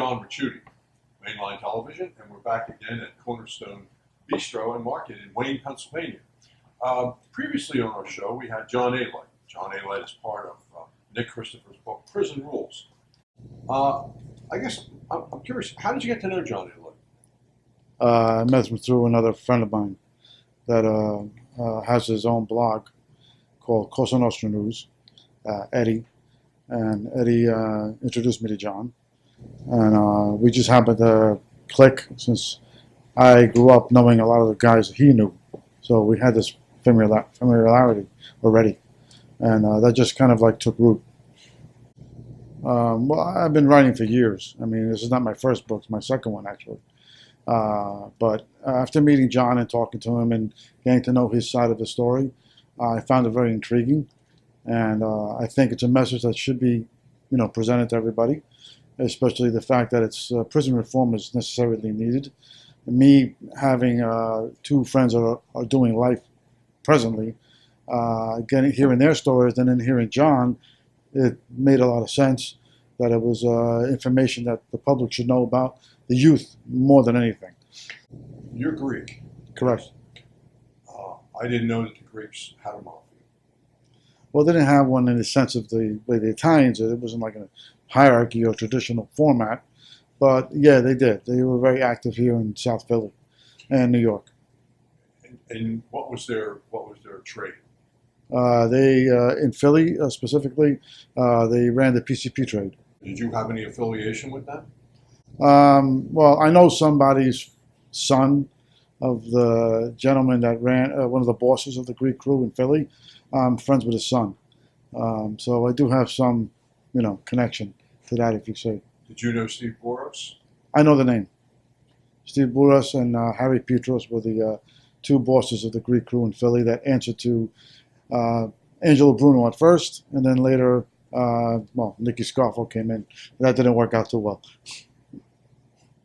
John Ricciutti, Mainline Television, and we're back again at Cornerstone Bistro and Market in Wayne, Pennsylvania. Previously on our show, we had John Alite. John Alite is part of Nick Christopher's book, Prison Rules. I guess I'm curious, how did you get to know John Alite? I met him through another friend of mine that has his own blog called Cosa Nostra News, Eddie. And Eddie introduced me to John. And we just happened to click since I grew up knowing a lot of the guys that he knew. So we had this familiarity already. And that just kind of like took root. Well, I've been writing for years. I mean, this is not my first book, it's my second one actually. But after meeting John and talking to him and getting to know his side of the story, I found it very intriguing. And I think it's a message that should be, presented to everybody, especially the fact that it's prison reform is necessarily needed. Me having two friends that are doing life presently, hearing their stories and then hearing John, it made a lot of sense that it was information that the public should know about the youth more than anything. You're Greek. Correct. I didn't know that the Greeks had a mafia. Well, they didn't have one in the sense of the way the Italians did. It wasn't like a hierarchy or traditional format. But yeah, they did. They were very active here in South Philly and New York. And what was their trade? They in Philly specifically, they ran the PCP trade. Did you have any affiliation with them? Well, I know somebody's son of the gentleman that ran one of the bosses of the Greek crew in Philly. I'm friends with his son, so I do have some, connection to that, if you say. Did you know Steve Boros? I know the name. Steve Boros and Harry Petros were the two bosses of the Greek crew in Philly that answered to Angelo Bruno at first, and then later, Nicky Scarfo came in. That didn't work out too well.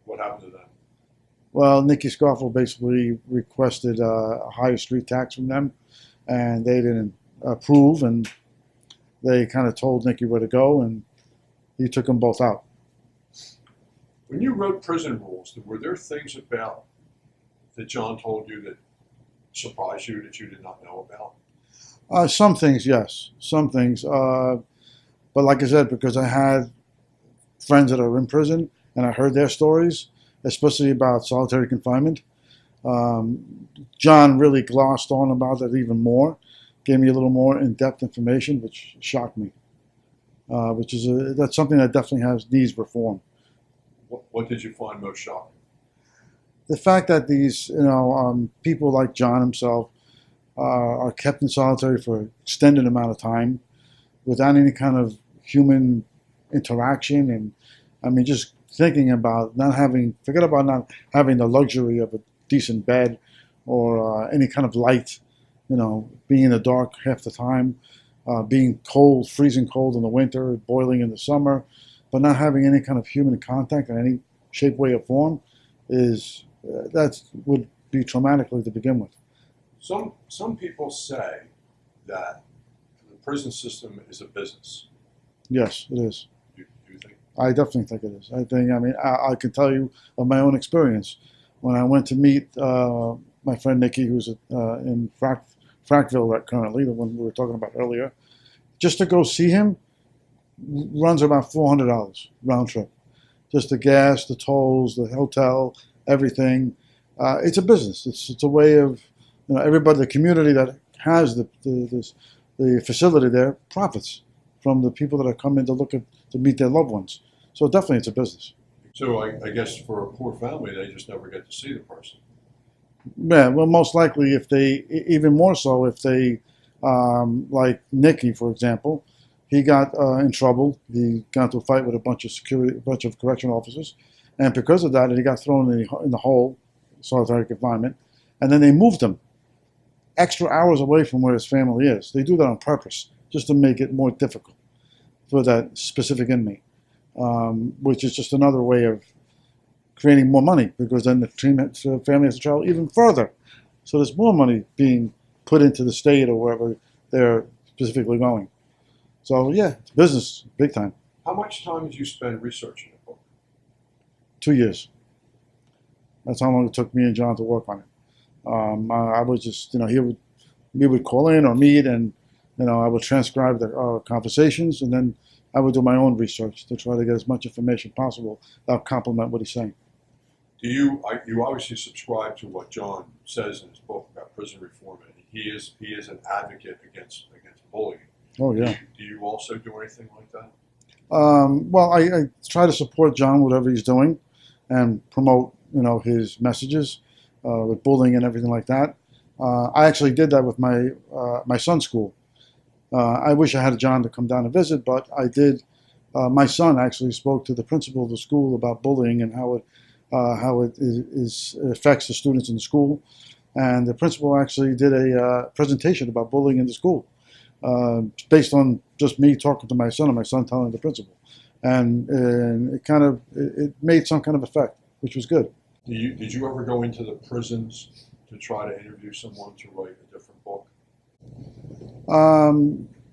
What happened to them? Well, Nicky Scarfo basically requested a higher street tax from them, and they didn't approve, and they kind of told Nicky where to go, and he took them both out. When you wrote Prison Rules, were there things about that John told you that surprised you that you did not know about? Some things, yes. Some things. But like I said, because I had friends that are in prison, and I heard their stories, especially about solitary confinement, John really glossed on about it even more, gave me a little more in-depth information, which shocked me. That's something that definitely needs reform. What did you find most shocking? The fact that these, people like John himself are kept in solitary for an extended amount of time without any kind of human interaction, and I mean, just thinking about forget about not having the luxury of a decent bed or any kind of light, being in the dark half the time, being cold, freezing cold in the winter, boiling in the summer, but not having any kind of human contact in any shape, way, or form that would be traumatically to begin with. Some people say that the prison system is a business. Yes, it is. Do you think? I definitely think it is. I can tell you of my own experience. When I went to meet my friend Nicky, who's in Frackville currently, the one we were talking about earlier, just to go see him runs about $400 round trip. Just the gas, the tolls, the hotel, everything. It's a business. It's a way of, everybody, the community that has the facility there profits from the people that are coming to meet their loved ones. So definitely it's a business. So I guess for a poor family, they just never get to see the person. Yeah, well, most likely even more so if they, like Nicky, for example, he got in trouble. He got into a fight with a bunch of correctional officers, and because of that, he got thrown in the hole, solitary confinement, and then they moved him extra hours away from where his family is. They do that on purpose, just to make it more difficult for that specific inmate, which is just another way of creating more money, because then the family has to travel even further. So there's more money being put into the state or wherever they're specifically going. So yeah, it's business, big time. How much time did you spend researching the book? 2 years. That's how long it took me and John to work on it. I was just, we would call in or meet, and I would transcribe our conversations, and then I would do my own research to try to get as much information possible that would complement what he's saying. You obviously subscribe to what John says in his book about prison reform, and he is an advocate against bullying. Oh yeah. Do you also do anything like that? Well, I try to support John whatever he's doing, and promote his messages with bullying and everything like that. I actually did that with my son's school. I wish I had John to come down and visit, but I did. My son actually spoke to the principal of the school about bullying and how it affects the students in the school. And the principal actually did a presentation about bullying in the school, based on just me talking to my son and my son telling the principal. And it made some kind of effect, which was good. Did you ever go into the prisons to try to interview someone to write a different book?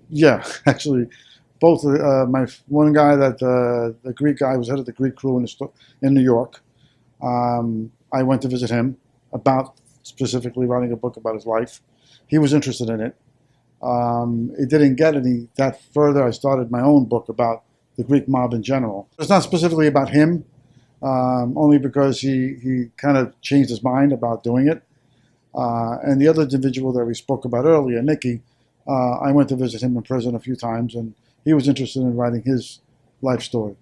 Yeah, actually, both my one guy the Greek guy was head of the Greek crew in New York. I went to visit him about specifically writing a book about his life. He was interested in it. It didn't get any that further. I started my own book about the Greek mob in general. It's not specifically about him, only because he kind of changed his mind about doing it. And the other individual that we spoke about earlier, Nicky, I went to visit him in prison a few times, and he was interested in writing his life story.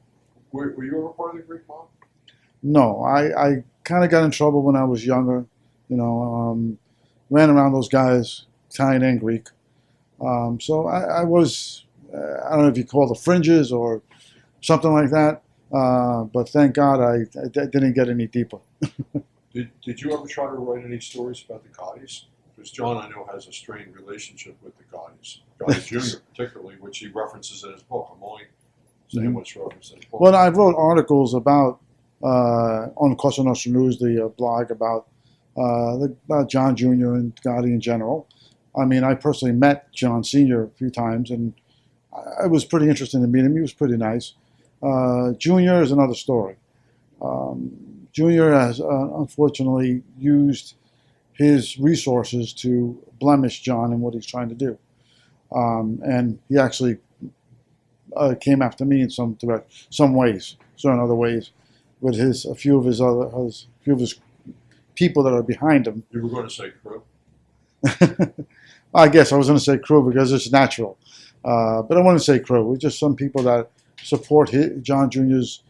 Were you ever part of the Greek mob? No, I kind of got in trouble when I was younger. Ran around those guys, Italian and Greek. So I was, I don't know if you call the fringes or something like that. But thank God I didn't get any deeper. Did you ever try to write any stories about the Gaudis? Because John, I know, has a strained relationship with the Gaudis, Gotti Jr. particularly, which he references in his book. I'm only saying what's referenced in his book. Well, I wrote articles about on Cosa Nostra News, the blog about John Jr. and Gotti in general. I mean, I personally met John Sr. a few times, and I was pretty interested in meeting him. He was pretty nice. Jr. is another story. Jr. has unfortunately used his resources to blemish John and what he's trying to do. And he actually came after me in some ways, certain other ways, with a few of his people that are behind him. You were going to say crew? I guess I was going to say crew because it's natural. But I want to say crew. It's just some people that support John Jr.'s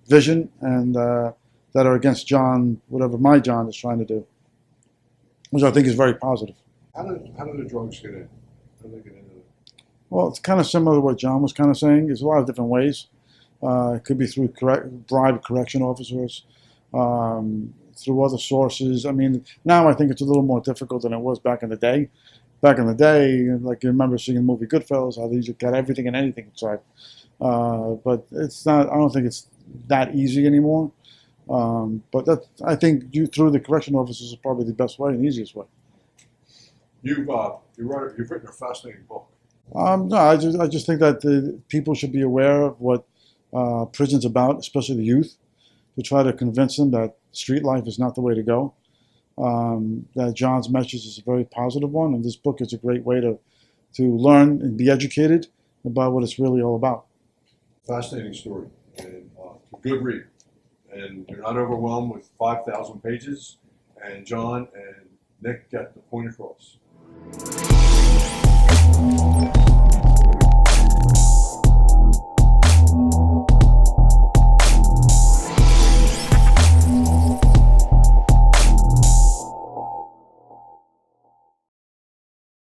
vision and that are against John, whatever my John is trying to do, which I think is very positive. How do the drugs get in? How do they get into it? Well, it's kind of similar to what John was kind of saying. There's a lot of different ways. It could be through bribe correction officers, through other sources. I mean, now I think it's a little more difficult than it was back in the day. Back in the day, like you remember seeing the movie Goodfellas, how they got everything and anything inside. But it's not. I don't think it's that easy anymore. But I think through the correction officers is probably the best way and easiest way. You've written a fascinating book. No, I just think that the people should be aware of what prison's about, especially the youth, to try to convince them that street life is not the way to go. That John's message is a very positive one, and this book is a great way to learn and be educated about what it's really all about. Fascinating story, and a good read. And you're not overwhelmed with 5,000 pages, and John and Nick get the point across.